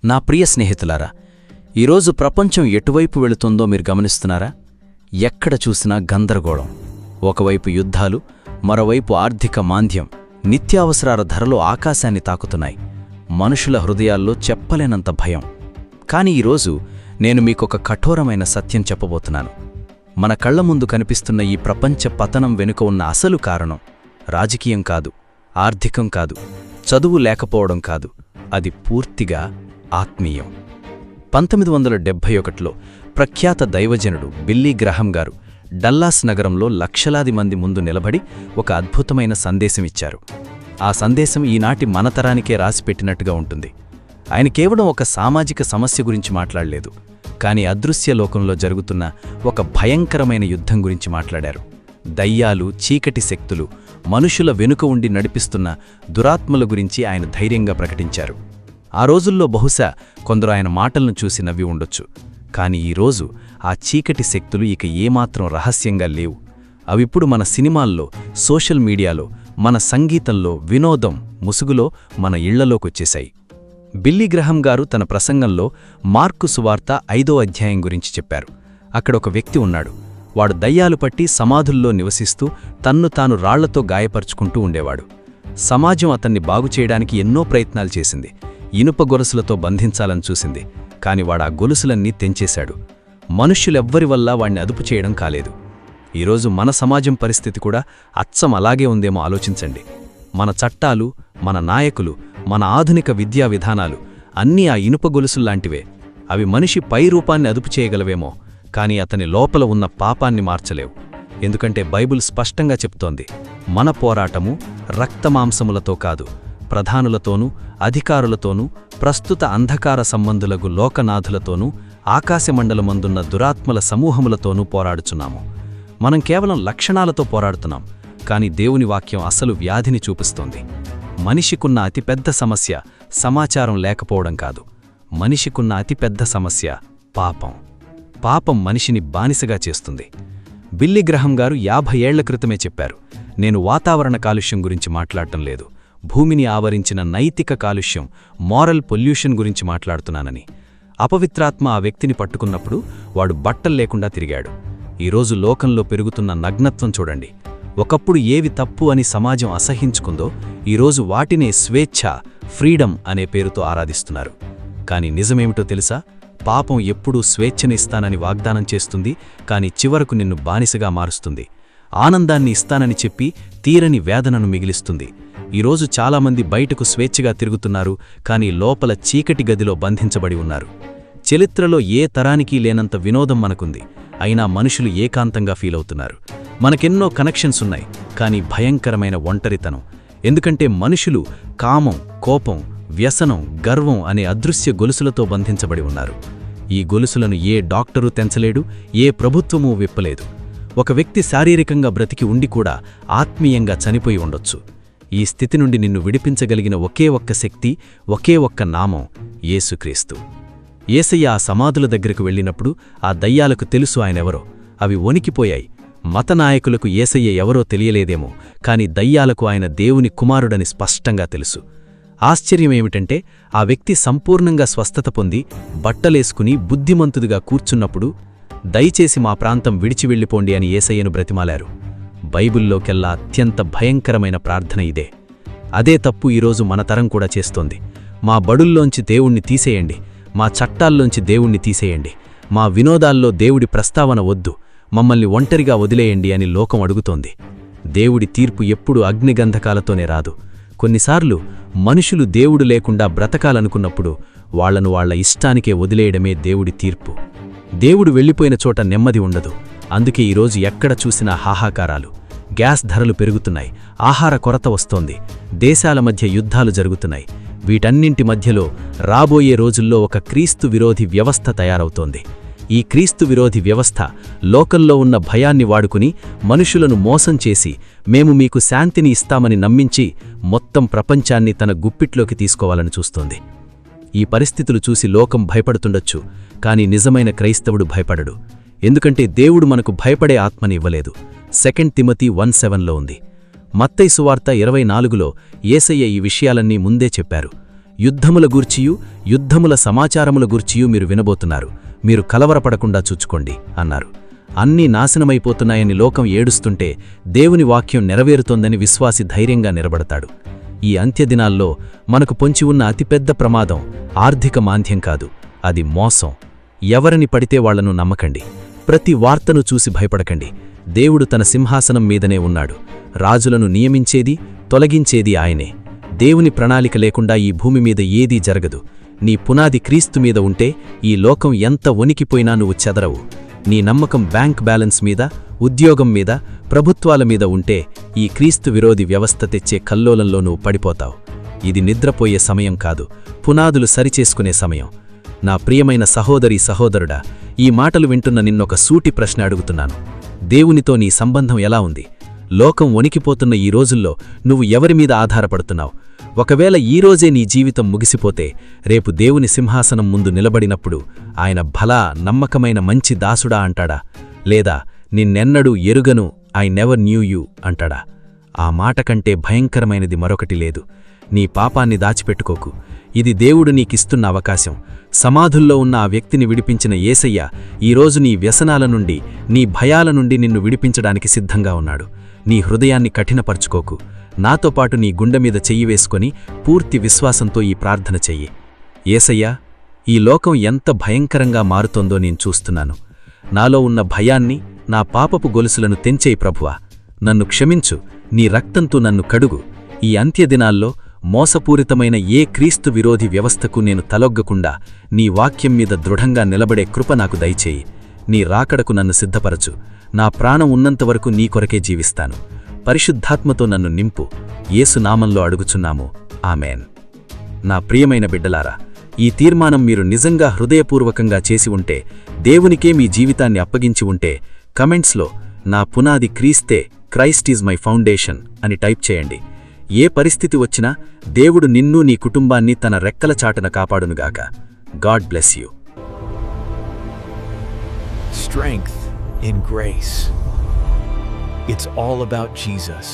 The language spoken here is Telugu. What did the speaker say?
నా ప్రియ స్నేహితులారా, ఈరోజు ప్రపంచం ఎటువైపు వెళుతుందో మీరు గమనిస్తున్నారా? ఎక్కడ చూసినా గందరగోళం. ఒకవైపు యుద్ధాలు, మరోవైపు ఆర్థిక మాంద్యం, నిత్యావసరాల ధరలు ఆకాశాన్ని తాకుతున్నాయి. మనుషుల హృదయాల్లో చెప్పలేనంత భయం. కాని ఈరోజు నేను మీకొక కఠోరమైన సత్యం చెప్పబోతున్నాను. మన కళ్ల ముందు కనిపిస్తున్న ఈ ప్రపంచ పతనం వెనుక ఉన్న అసలు కారణం రాజకీయం కాదు, ఆర్థికం కాదు, చదువు లేకపోవడం కాదు. అది పూర్తిగా ఆత్మీయం. 1971లో ప్రఖ్యాత దైవజనుడు బిల్లీ గ్రహం గారు డల్లాస్ నగరంలో లక్షలాది మంది ముందు నిలబడి ఒక అద్భుతమైన సందేశమిచ్చారు. ఆ సందేశం ఈనాటి మనతరానికే రాసిపెట్టినట్టుగా ఉంటుంది. ఆయన కేవలం ఒక సామాజిక సమస్య గురించి మాట్లాడలేదు, కానీ అదృశ్య లోకంలో జరుగుతున్న ఒక భయంకరమైన యుద్ధం గురించి మాట్లాడారు. దయ్యాలు, చీకటి శక్తులు, మనుషుల వెనుక ఉండి నడిపిస్తున్న దురాత్మల గురించి ఆయన ధైర్యంగా ప్రకటించారు. ఆ రోజుల్లో బహుశా కొందరు ఆయన మాటలను చూసి నవ్వి ఉండొచ్చు. కాని ఈరోజు ఆ చీకటి శక్తులు ఇక ఏమాత్రం రహస్యంగా లేవు. అవిప్పుడు మన సినిమాల్లో, సోషల్ మీడియాలో, మన సంగీతంలో, వినోదం ముసుగులో మన ఇళ్లలోకొచ్చేశాయి. బిల్లీ గ్రహం గారు తన ప్రసంగంలో మార్కు సువార్త 5వ అధ్యాయం గురించి చెప్పారు. అక్కడ ఒక వ్యక్తి ఉన్నాడు. వాడు దయ్యాలు పట్టి సమాధుల్లో నివసిస్తూ తన్ను తాను రాళ్లతో గాయపరుచుకుంటూ ఉండేవాడు. సమాజం అతన్ని బాగుచేయడానికి ఎన్నో ప్రయత్నాలు చేసింది. ఇనుప గొలుసులతో బంధించాలని చూసింది. కాని వాడా గొలుసులన్నీ తెంచేశాడు. మనుష్యులెవ్వరి వల్ల వాణ్ణి అదుపు చేయడం కాలేదు. ఈరోజు మన సమాజం పరిస్థితి కూడా అచ్చం అలాగే ఉందేమో ఆలోచించండి. మన చట్టాలు, మన నాయకులు, మన ఆధునిక విద్యా విధానాలు అన్నీ ఆ ఇనుప గొలుసుల్లాంటివే. అవి మనిషి పై రూపాన్ని అదుపు చేయగలవేమో, కాని అతని లోపల ఉన్న పాపాన్ని మార్చలేవు. ఎందుకంటే బైబిల్ స్పష్టంగా చెప్తోంది, మన పోరాటము రక్తమాంసములతో కాదు, ప్రధానులతోనూ, అధికారులతోనూ, ప్రస్తుత అంధకార సంబంధులకు లోకనాథులతోనూ, ఆకాశమండలమందున్న దురాత్మల సమూహములతోనూ పోరాడుచున్నాము. మనం కేవలం లక్షణాలతో పోరాడుతున్నాం, కాని దేవుని వాక్యం అసలు వ్యాధిని చూపిస్తోంది. మనిషికున్న అతిపెద్ద సమస్య సమాచారం లేకపోవడం కాదు. మనిషికున్న అతిపెద్ద సమస్య పాపం. పాపం మనిషిని బానిసగా చేస్తుంది. బిల్లీ గ్రహం గారు 50 ఏళ్ల క్రితమే చెప్పారు, నేను వాతావరణ కాలుష్యం గురించి మాట్లాడటం లేదు, భూమిని ఆవరించిన నైతిక కాలుష్యం, మారల్ పొల్యూషన్ గురించి మాట్లాడుతున్నానని. అపవిత్రాత్మ ఆ వ్యక్తిని పట్టుకున్నప్పుడు వాడు బట్టల్లేకుండా తిరిగాడు. ఈరోజు లోకంలో పెరుగుతున్న నగ్నత్వం చూడండి. ఒకప్పుడు ఏవి తప్పు అని సమాజం అసహించుకుందో ఈరోజు వాటినే స్వేచ్ఛ, ఫ్రీడమ్ అనే పేరుతో ఆరాధిస్తున్నారు. కాని నిజమేమిటో తెలుసా? పాపం ఎప్పుడూ స్వేచ్ఛనిస్తానని వాగ్దానం చేస్తుంది, కాని చివరకు నిన్ను బానిసగా మారుస్తుంది. ఆనందాన్ని ఇస్తానని చెప్పి తీరని వేదనను మిగిలిస్తుంది. ఈరోజు చాలామంది బయటకు స్వేచ్ఛగా తిరుగుతున్నారు, కాని లోపల చీకటి గదిలో బంధించబడి ఉన్నారు. చరిత్రలో ఏ తరానికి లేనంత వినోదం మనకుంది, అయినా మనుషులు ఏకాంతంగా ఫీలవుతున్నారు. మనకెన్నో కనెక్షన్స్ ఉన్నాయి, కాని భయంకరమైన ఒంటరితనం. ఎందుకంటే మనుషులు కామం, కోపం, వ్యసనం, గర్వం అనే అదృశ్య గొలుసులతో బంధించబడి ఉన్నారు. ఈ గొలుసులను ఏ డాక్టరు తెంచలేడు, ఏ ప్రభుత్వమూ విప్పలేదు. ఒక వ్యక్తి శారీరకంగా బ్రతికి ఉండి కూడా ఆత్మీయంగా చనిపోయి ఉండొచ్చు. ఈ స్థితి నుండి నిన్ను విడిపించగలిగిన ఒకే ఒక్క శక్తి, ఒకే ఒక్క నామం, యేసుక్రీస్తు. యేసయ్య ఆ సమాధుల దగ్గరకు వెళ్ళినప్పుడు ఆ దయ్యాలకు తెలుసు ఆయనెవరో. అవి వణికిపోయాయి. మతనాయకులకు యేసయ్య ఎవరో తెలియలేదేమో, కాని దయ్యాలకు ఆయన దేవుని కుమారుడని స్పష్టంగా తెలుసు. ఆశ్చర్యమేమిటంటే ఆ వ్యక్తి సంపూర్ణంగా స్వస్థత పొంది బట్టలేసుకుని బుద్ధిమంతుడిగా కూర్చున్నప్పుడు, దయచేసి మా ప్రాంతం విడిచి వెళ్ళిపోండి అని యేసయ్యను బ్రతిమాలారు. బైబిల్లోకెల్లా అత్యంత భయంకరమైన ప్రార్థన ఇదే. అదే తప్పు ఈరోజు మన తరం కూడా చేస్తోంది. మా బడుల్లోంచి దేవుణ్ణి తీసేయండి, మా చట్టాల్లోంచి దేవుణ్ణి తీసేయండి, మా వినోదాల్లో దేవుడి ప్రస్తావన వద్దు, మమ్మల్ని ఒంటరిగా వదిలేయండి అని లోకం అడుగుతోంది. దేవుడి తీర్పు ఎప్పుడూ అగ్నిగంధకాలతోనే రాదు. కొన్నిసార్లు మనుషులు దేవుడు లేకుండా బ్రతకాలనుకున్నప్పుడు వాళ్లను వాళ్ల ఇష్టానికే వదిలేయడమే దేవుడి తీర్పు. దేవుడు వెళ్ళిపోయిన చోట నెమ్మది ఉండదు. అందుకే ఈరోజు ఎక్కడ చూసినా హాహాకారాలు. గ్యాస్ ధరలు పెరుగుతున్నాయి, ఆహార కొరత వస్తోంది, దేశాల మధ్య యుద్ధాలు జరుగుతున్నాయి. వీటన్నింటి మధ్యలో రాబోయే రోజుల్లో ఒక క్రీస్తు విరోధి వ్యవస్థ తయారవుతోంది. ఈ క్రీస్తు విరోధి వ్యవస్థ లోకంలో ఉన్న భయాన్ని వాడుకుని మనుషులను మోసం చేసి, మేము మీకు శాంతిని ఇస్తామని నమ్మించి మొత్తం ప్రపంచాన్ని తన గుప్పిట్లోకి తీసుకోవాలని చూస్తోంది. ఈ పరిస్థితులు చూసి లోకం భయపడుతుండొచ్చు, కాని నిజమైన క్రైస్తవుడు భయపడడు. ఎందుకంటే దేవుడు మనకు భయపడే ఆత్మని ఇవ్వలేదు. 2 తిమోతి 1:7లో ఉంది. మత్తయి సువార్త 24లో యేసయ్య ఈ విషయాలన్నీ ముందే చెప్పారు. యుద్ధముల గూర్చియు యుద్ధముల సమాచారముల గూర్చియు మీరు వినబోతున్నారు. మీరు కలవరపడకుండా చూచుకోండి అన్నారు. అన్నీ నాశనమైపోతున్నాయని లోకం ఏడుస్తుంటే దేవుని వాక్యం నెరవేరుతోందని విశ్వాసి ధైర్యంగా నిలబడతాడు. ఈ అంత్యదినాల్లో మనకు పొంచి ఉన్న అతిపెద్ద ప్రమాదం ఆర్థిక మాంద్యం కాదు, అది మోసం. ఎవరిని పడితే వాళ్లను నమ్మకండి. ప్రతి వార్తను చూసి భయపడకండి. దేవుడు తన సింహాసనం మీదనే ఉన్నాడు. రాజులను నియమించేది, తొలగించేది ఆయనే. దేవుని ప్రణాళిక లేకుండా ఈ భూమి మీద ఏదీ జరగదు. నీ పునాది క్రీస్తు మీద ఉంటే ఈ లోకం ఎంత వణికిపోయినా నువ్వు చెదరవు. నీ నమ్మకం బ్యాంక్ బ్యాలెన్స్ మీద, ఉద్యోగం మీద, ప్రభుత్వాల మీద ఉంటే ఈ క్రీస్తు విరోధి వ్యవస్థ తెచ్చే కల్లోలంలో నువ్వు పడిపోతావు. ఇది నిద్రపోయే సమయం కాదు, పునాదులు సరిచేసుకునే సమయం. నా ప్రియమైన సహోదరీ సహోదరుడా, ఈ మాటలు వింటున్న నిన్నొక సూటి ప్రశ్న అడుగుతున్నాను. దేవునితో నీ సంబంధం ఎలా ఉంది? లోకం వణికిపోతున్న ఈ రోజుల్లో నువ్వు ఎవరిమీద ఆధారపడుతున్నావు? ఒకవేళ ఈరోజే నీ జీవితం ముగిసిపోతే రేపు దేవుని సింహాసనం ముందు నిలబడినప్పుడు ఆయన భలా నమ్మకమైన మంచి దాసుడా అంటాడా? లేదా నిన్నెన్నడూ ఎరుగను, ఐ నెవర్ న్యూ యూ అంటాడా? ఆ మాట కంటే భయంకరమైనది మరొకటి లేదు. నీ పాపాన్ని దాచిపెట్టుకోకు. ఇది దేవుడు నీకిస్తున్న అవకాశం. సమాధుల్లో ఉన్న ఆ వ్యక్తిని విడిపించిన యేసయ్య ఈరోజు నీ వ్యసనాల నుండి, నీ భయాల నుండి నిన్ను విడిపించడానికి సిద్ధంగా ఉన్నాడు. నీ హృదయాన్ని కఠినపరుచుకోకు. నాతో పాటు నీ గుండె మీద చెయ్యి వేసుకొని పూర్తి విశ్వాసంతో ఈ ప్రార్థన చెయ్యి. యేసయ్యా, ఈ లోకం ఎంత భయంకరంగా మారుతోందో నేను చూస్తున్నాను. నాలో ఉన్న భయాన్ని, నా పాపపు గొలుసులను తెంచేయి ప్రభువా. నన్ను క్షమించు, నీ రక్తంతో నన్ను కడుగు. ఈ అంత్యదినాల్లో మోసపూరితమైన ఏ క్రీస్తు విరోధి వ్యవస్థకు నేను తలొగ్గకుండా నీ వాక్యం మీద దృఢంగా నిలబడే కృప నాకు దయచేయి. నీ రాకడకు నన్ను సిద్ధపరచు. నా ప్రాణం ఉన్నంతవరకు నీ కొరకే జీవిస్తాను. పరిశుద్ధాత్మతో నన్ను నింపు. యేసు నామంలో అడుగుచున్నాము, ఆమెన్. నా ప్రియమైన బిడ్డలారా, ఈ తీర్మానం మీరు నిజంగా హృదయపూర్వకంగా చేసి ఉంటే, దేవునికే మీ జీవితాన్ని అప్పగించి ఉంటే, కమెంట్స్లో నా పునాది క్రీస్తే, క్రైస్ట్ ఈజ్ మై ఫౌండేషన్ అని టైప్ చేయండి. ఏ పరిస్థితి వచ్చినా దేవుడు నిన్ను, నీ కుటుంబాన్ని తన రెక్కల చాటున కాపాడునుగాక. God bless you. Strength in grace. It's all about Jesus.